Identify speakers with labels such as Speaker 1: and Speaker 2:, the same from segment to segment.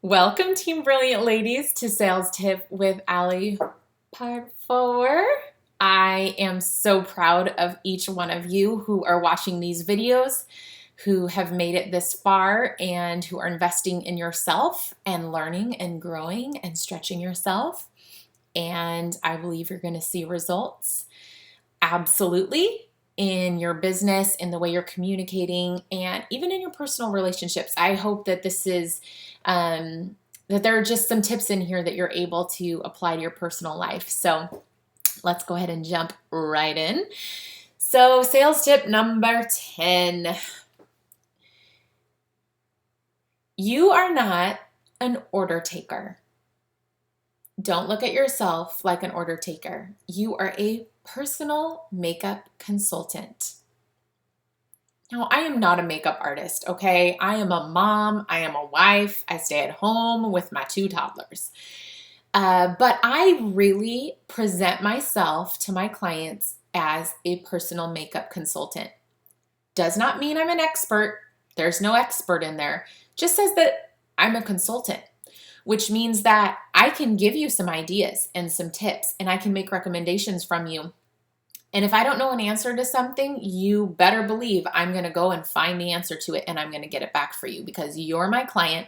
Speaker 1: Welcome, Team Brilliant Ladies, to Sales Tip with Alie, part 4. I am so proud of each one of you who are watching these videos, who have made it this far, and who are investing in yourself and learning and growing and stretching yourself. And I believe you're going to see results absolutely in your business, in the way you're communicating, and even in your personal relationships. I hope that this is that there are just some tips in here that you're able to apply to your personal life. So let's go ahead and jump right in. So sales tip number 10. You are not an order taker. Don't look at yourself like an order taker. You are a personal makeup consultant. Now, I am not a makeup artist, okay? I am a mom, I am a wife, I stay at home with my 2 toddlers. But I really present myself to my clients as a personal makeup consultant. Does not mean I'm an expert. There's no expert in there. Just says that I'm a consultant, which means that I can give you some ideas and some tips, and I can make recommendations from you. And if I don't know an answer to something, you better believe I'm going to go and find the answer to it, and I'm going to get it back for you because you're my client,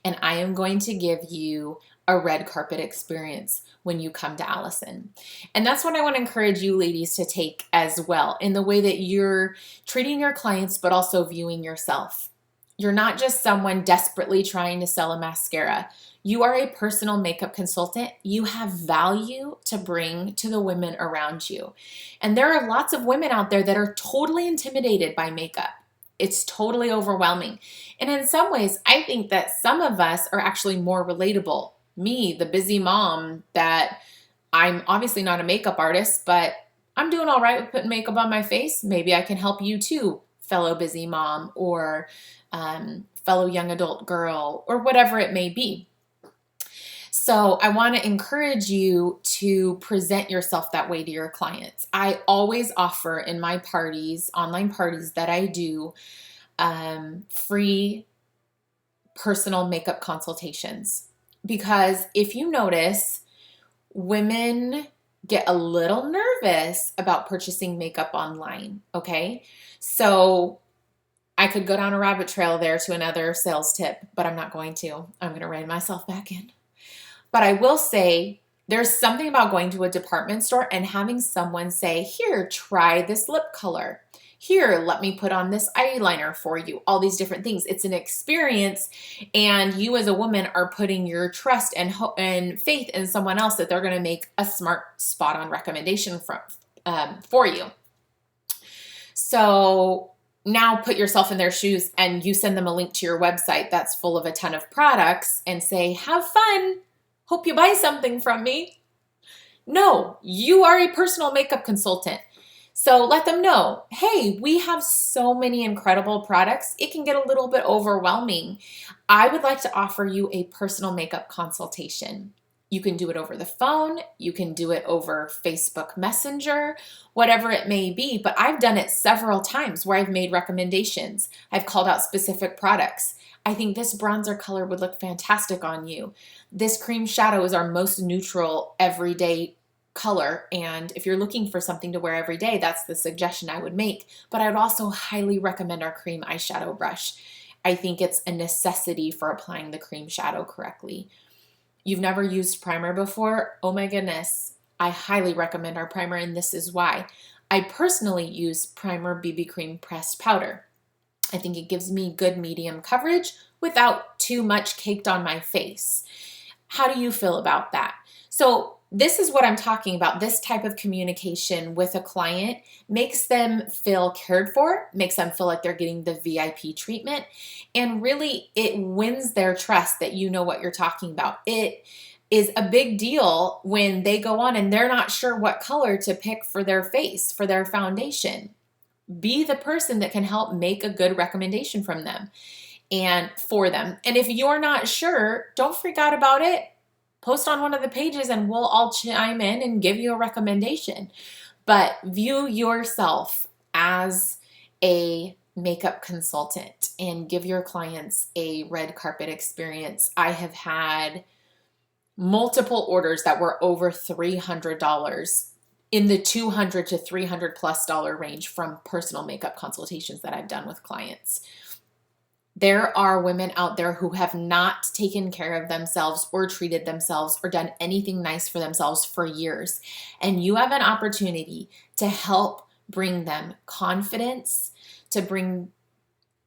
Speaker 1: and I am going to give you a red carpet experience when you come to Alison. And that's what I want to encourage you ladies to take as well, in the way that you're treating your clients, but also viewing yourself. You're not just someone desperately trying to sell a mascara. You are a personal makeup consultant. You have value to bring to the women around you. And there are lots of women out there that are totally intimidated by makeup. It's totally overwhelming. And in some ways, I think that some of us are actually more relatable. Me, the busy mom, that I'm obviously not a makeup artist, but I'm doing all right with putting makeup on my face. Maybe I can help you too, fellow busy mom, or fellow young adult girl, or whatever it may be. So I want to encourage you to present yourself that way to your clients. I always offer in my parties, online parties that I do, free personal makeup consultations. Because if you notice, women get a little nervous about purchasing makeup online, okay? So I could go down a rabbit trail there to another sales tip, but I'm not going to. I'm going to rein myself back in. But I will say there's something about going to a department store and having someone say, here, try this lip color. Here, let me put on this eyeliner for you. All these different things. It's an experience, and you as a woman are putting your trust and faith in someone else that they're going to make a smart, spot-on recommendation for you. So now put yourself in their shoes and you send them a link to your website that's full of a ton of products and say, have fun. Hope you buy something from me. No, you are a personal makeup consultant. So let them know, hey, we have so many incredible products. It can get a little bit overwhelming. I would like to offer you a personal makeup consultation. You can do it over the phone. You can do it over Facebook Messenger, whatever it may be. But I've done it several times where I've made recommendations. I've called out specific products. I think this bronzer color would look fantastic on you. This cream shadow is our most neutral everyday color. And if you're looking for something to wear every day, that's the suggestion I would make. But I would also highly recommend our cream eyeshadow brush. I think it's a necessity for applying the cream shadow correctly. You've never used primer before? Oh my goodness. I highly recommend our primer, and this is why. I personally use primer BB cream pressed powder. I think it gives me good medium coverage without too much caked on my face. How do you feel about that? So this is what I'm talking about. This type of communication with a client makes them feel cared for, makes them feel like they're getting the VIP treatment, and really it wins their trust that you know what you're talking about. It is a big deal when they go on and they're not sure what color to pick for their face, for their foundation. Be the person that can help make a good recommendation from them and for them. And if you're not sure, don't freak out about it. Post on one of the pages and we'll all chime in and give you a recommendation. But view yourself as a makeup consultant and give your clients a red carpet experience, I have had multiple orders that were over $300, in the $200 to $300+ range, from personal makeup consultations that I've done with clients. There are women out there who have not taken care of themselves or treated themselves or done anything nice for themselves for years. And you have an opportunity to help bring them confidence, to bring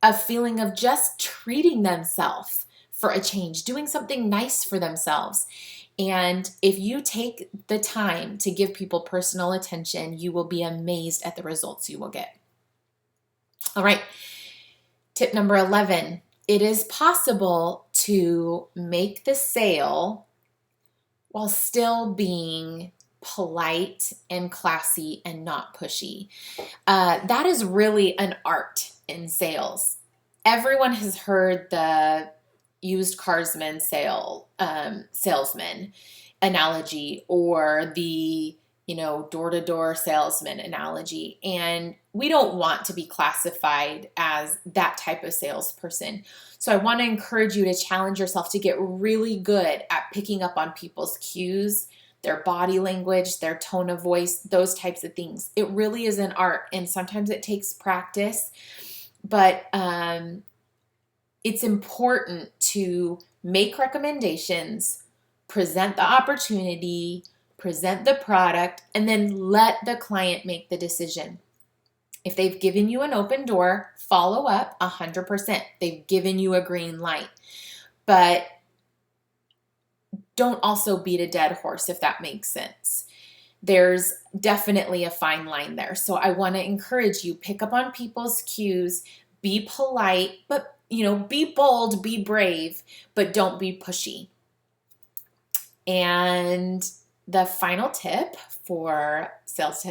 Speaker 1: a feeling of just treating themselves for a change, doing something nice for themselves. And if you take the time to give people personal attention, you will be amazed at the results you will get. All right. Tip number 11, it is possible to make the sale while still being polite and classy and not pushy. That is really an art in sales. Everyone has heard the used carsman salesman analogy, or the door-to-door salesman analogy. And we don't want to be classified as that type of salesperson. So I want to encourage you to challenge yourself to get really good at picking up on people's cues, their body language, their tone of voice, those types of things. It really is an art, and sometimes it takes practice, but it's important to make recommendations, present the opportunity, present the product, and then let the client make the decision. If they've given you an open door, follow up 100%. They've given you a green light. But don't also beat a dead horse, if that makes sense. There's definitely a fine line there. So I want to encourage you, pick up on people's cues, be polite, but be bold, be brave, but don't be pushy. And the final tip for Sales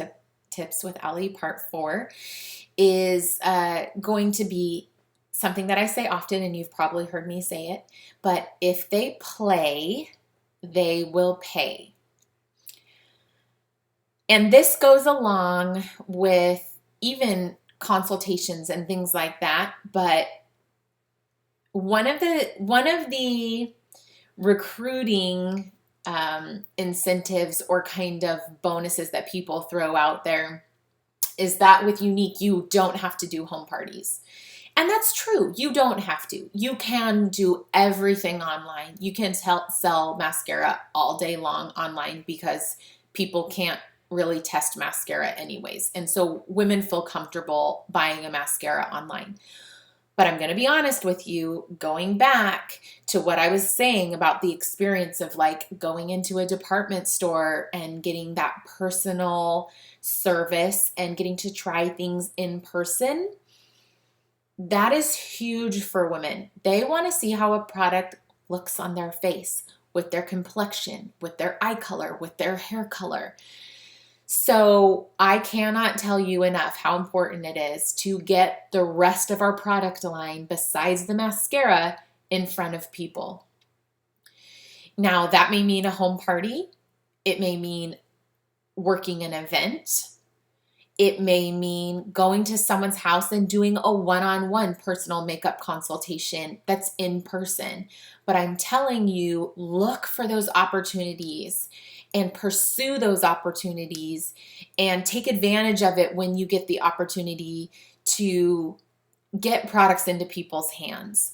Speaker 1: Tips with Alie Part 4 is going to be something that I say often, and you've probably heard me say it, but if they play, they will pay. And this goes along with even consultations and things like that, but one of the recruiting incentives or kind of bonuses that people throw out there is that with Younique, you don't have to do home parties. And that's true. You don't have to. You can do everything online. You can sell mascara all day long online because people can't really test mascara anyways. And so women feel comfortable buying a mascara online. But I'm going to be honest with you, going back to what I was saying about the experience of going into a department store and getting that personal service and getting to try things in person, that is huge for women. They want to see how a product looks on their face, with their complexion, with their eye color, with their hair color. So I cannot tell you enough how important it is to get the rest of our product line besides the mascara in front of people. Now, that may mean a home party. It may mean working an event. It may mean going to someone's house and doing a one-on-one personal makeup consultation that's in person. But I'm telling you, look for those opportunities and pursue those opportunities and take advantage of it when you get the opportunity to get products into people's hands.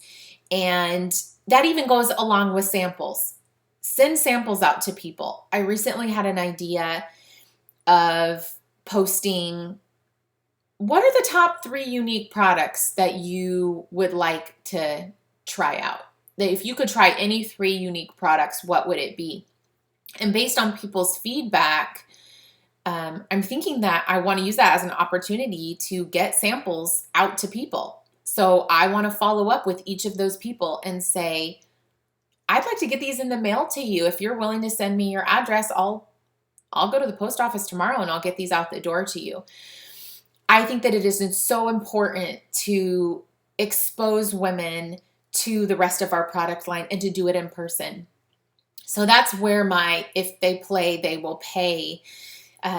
Speaker 1: And that even goes along with samples. Send samples out to people. I recently had an idea of posting, what are the top 3 Younique products that you would like to try out? That if you could try any 3 Younique products, what would it be? And based on people's feedback, I'm thinking that I want to use that as an opportunity to get samples out to people. So I want to follow up with each of those people and say, I'd like to get these in the mail to you. If you're willing to send me your address, I'll go to the post office tomorrow and I'll get these out the door to you. I think that it is so important to expose women to the rest of our product line and to do it in person. So that's where my "if they play, they will pay"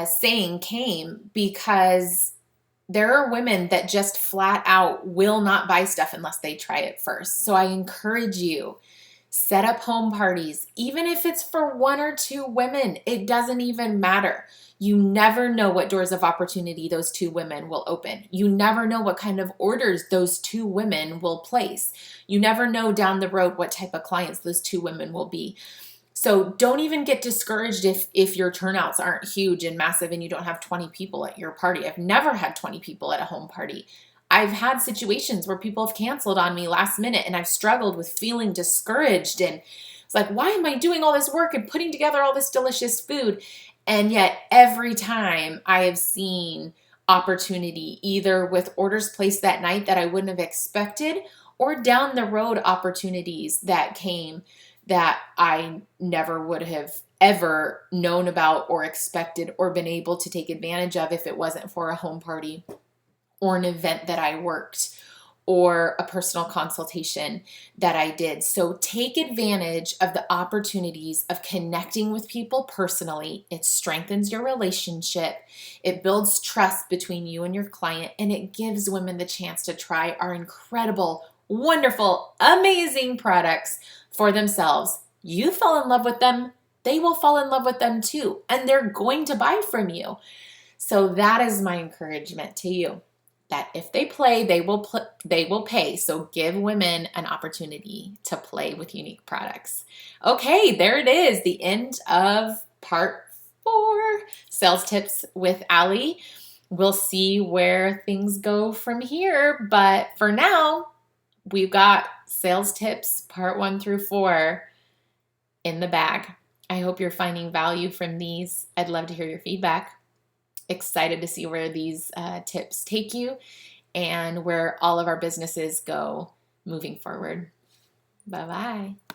Speaker 1: saying came, because there are women that just flat out will not buy stuff unless they try it first. So I encourage you, set up home parties, even if it's for 1 or 2 women, it doesn't even matter. You never know what doors of opportunity those 2 women will open. You never know what kind of orders those 2 women will place. You never know down the road what type of clients those 2 women will be. So don't even get discouraged if your turnouts aren't huge and massive and you don't have 20 people at your party. I've never had 20 people at a home party. I've had situations where people have canceled on me last minute and I've struggled with feeling discouraged, and it's like, why am I doing all this work and putting together all this delicious food? And yet every time I have seen opportunity, either with orders placed that night that I wouldn't have expected, or down the road opportunities that came that I never would have ever known about or expected or been able to take advantage of if it wasn't for a home party or an event that I worked or a personal consultation that I did. So take advantage of the opportunities of connecting with people personally. It strengthens your relationship. It builds trust between you and your client, and it gives women the chance to try our incredible, wonderful, amazing products for themselves. You fell in love with them, they will fall in love with them too, and they're going to buy from you. So that is my encouragement to you, that if they play, they will pay. So give women an opportunity to play with unique products. Okay, there it is, the end of part 4, sales tips with Alie. We'll see where things go from here, but for now, we've got sales tips part 1 through 4 in the bag. I hope you're finding value from these. I'd love to hear your feedback. Excited to see where these tips take you and where all of our businesses go moving forward. Bye-bye.